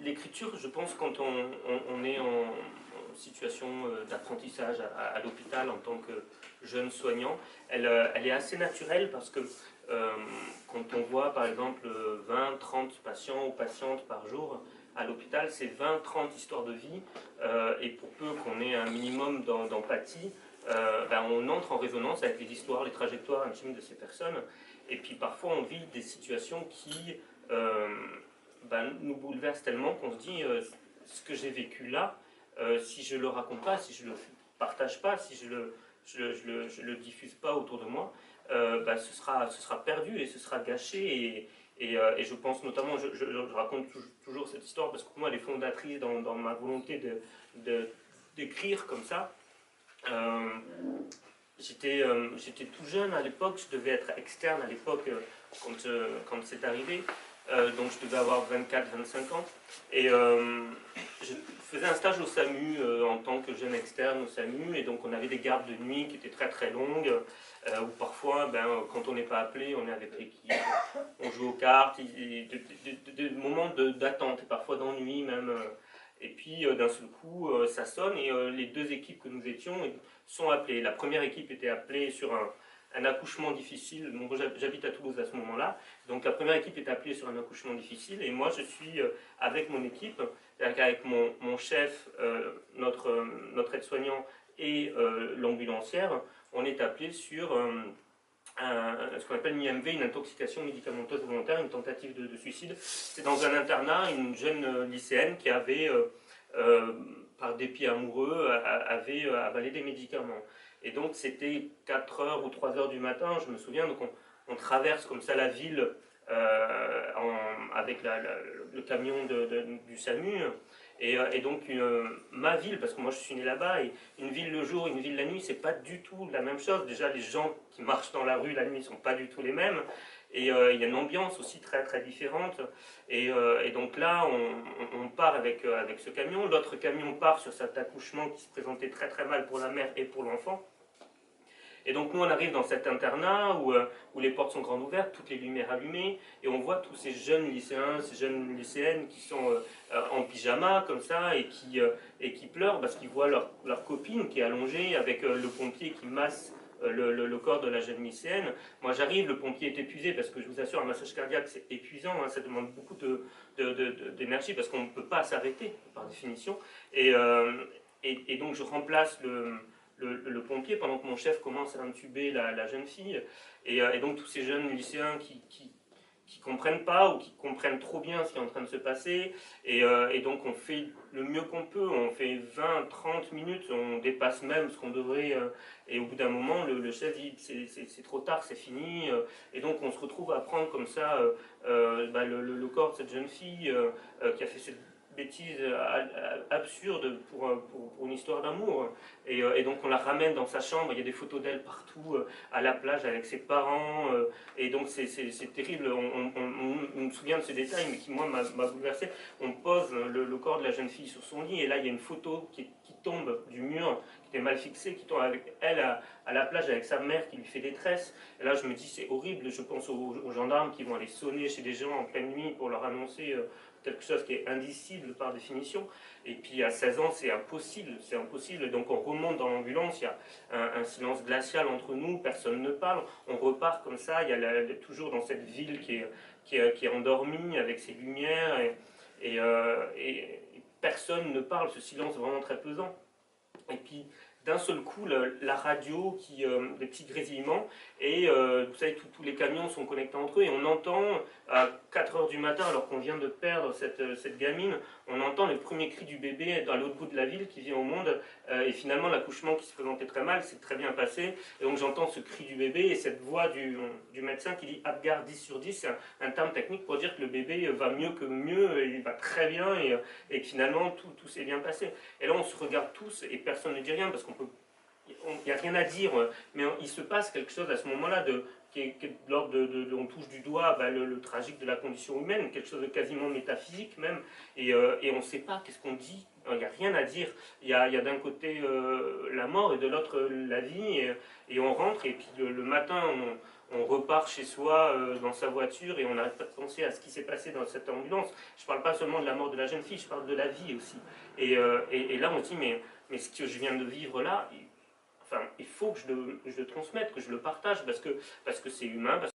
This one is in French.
l'écriture, je pense, quand on est en situation d'apprentissage à l'hôpital en tant que jeune soignant, elle est assez naturelle parce que quand on voit par exemple 20-30 patients ou patientes par jour à l'hôpital, c'est 20-30 histoires de vie et pour peu qu'on ait un minimum d'empathie, ben on entre en résonance avec les histoires, les trajectoires intimes de ces personnes et puis parfois on vit des situations qui ben, nous bouleversent tellement qu'on se dit ce que j'ai vécu là, si je le raconte pas, si je le partage pas, si je le diffuse pas autour de moi, bah, ce sera perdu et ce sera gâché. Et je pense notamment, je raconte toujours cette histoire parce que pour moi elle est fondatrice dans ma volonté d'écrire comme ça. J'étais tout jeune à l'époque, je devais être externe à l'époque quand c'est arrivé. Donc je devais avoir 24-25 ans. Et je faisais un stage au SAMU en tant que jeune externe au SAMU. Et donc on avait des gardes de nuit qui étaient très très longues. Où parfois, quand on n'est pas appelé, on est avec l'équipe, on joue aux cartes, des moments d'attente, et parfois d'ennui même. Et puis d'un seul coup, ça sonne et les deux équipes que nous étions sont appelées. La première équipe était appelée sur un accouchement difficile. Donc, j'habite à Toulouse à ce moment-là. Donc la première équipe est appelée sur un accouchement difficile et moi je suis avec mon équipe, avec mon chef, notre aide-soignant et l'ambulancière, on est appelé sur ce qu'on appelle une IMV, une intoxication médicamenteuse volontaire, une tentative de suicide. C'est dans un internat, une jeune lycéenne qui avait, par dépit amoureux, avait avalé des médicaments. Et donc c'était 4 heures ou 3 heures du matin, je me souviens, donc on traverse comme ça la ville avec le camion du SAMU. Et donc ma ville, parce que moi je suis né là-bas, et une ville le jour, une ville la nuit, c'est pas du tout la même chose. Déjà les gens qui marchent dans la rue la nuit sont pas du tout les mêmes. Et il y a une ambiance aussi très très différente. Et donc là, on part avec ce camion. L'autre camion part sur cet accouchement qui se présentait très très mal pour la mère et pour l'enfant. Et donc nous on arrive dans cet internat où les portes sont grandes ouvertes, toutes les lumières allumées, et on voit tous ces jeunes lycéens, ces jeunes lycéennes qui sont en pyjama comme ça et qui pleurent parce qu'ils voient leur copine qui est allongée avec le pompier qui masse le corps de la jeune lycéenne. Moi j'arrive, le pompier est épuisé parce que je vous assure un massage cardiaque c'est épuisant, hein, ça demande beaucoup d'énergie parce qu'on ne peut pas s'arrêter par définition. Et donc je remplace le pompier pendant que mon chef commence à intuber la jeune fille. Et donc tous ces jeunes lycéens qui comprennent pas ou qui comprennent trop bien ce qui est en train de se passer. Et donc on fait le mieux qu'on peut, on fait 20-30 minutes, on dépasse même ce qu'on devrait. Et au bout d'un moment, le chef dit c'est trop tard, c'est fini. Et donc on se retrouve à prendre comme ça le corps de cette jeune fille qui a fait cette bêtise absurde pour une histoire d'amour. Et donc on la ramène dans sa chambre, il y a des photos d'elle partout, à la plage avec ses parents, et donc c'est terrible, on me souvient de ces détails, mais qui moi m'a bouleversé. On pose le corps de la jeune fille sur son lit, et là il y a une photo qui tombe du mur, qui était mal fixée, qui tombe avec elle à la plage avec sa mère qui lui fait des tresses. Et là je me dis c'est horrible, je pense aux gendarmes qui vont aller sonner chez des gens en pleine nuit pour leur annoncer quelque chose qui est indicible par définition. Et puis à 16 ans, c'est impossible, c'est impossible. Donc on remonte dans l'ambulance, il y a un silence glacial entre nous, personne ne parle. On repart comme ça, il y a toujours dans cette ville qui est endormie avec ses lumières et personne ne parle. Ce silence vraiment très pesant. Et puis d'un seul coup, la radio, des petits grésillements, et vous savez, tous les camions sont connectés entre eux, et on entend, à 4 heures du matin, alors qu'on vient de perdre cette gamine, on entend le premier cri du bébé dans l'autre bout de la ville qui vient au monde, et finalement l'accouchement qui se présentait très mal s'est très bien passé, et donc j'entends ce cri du bébé, et cette voix du médecin qui dit Apgar 10 sur 10, c'est un terme technique pour dire que le bébé va mieux que mieux, et il va très bien, et que finalement tout s'est bien passé. Et là on se regarde tous, et personne ne dit rien, parce qu'il n'y a rien à dire, mais il se passe quelque chose à ce moment-là qui est de l'ordre on touche du doigt le tragique de la condition humaine, quelque chose de quasiment métaphysique même, et on ne sait pas qu'est-ce qu'on dit. Il n'y a rien à dire. Il y a d'un côté la mort et de l'autre la vie, et on rentre, et puis le matin on repart chez soi dans sa voiture, et on n'arrête pas de penser à ce qui s'est passé dans cette ambulance. Je ne parle pas seulement de la mort de la jeune fille, je parle de la vie aussi. Et là on se dit, mais ce que je viens de vivre là, enfin, il faut que je le transmette, que je le partage, parce que c'est humain,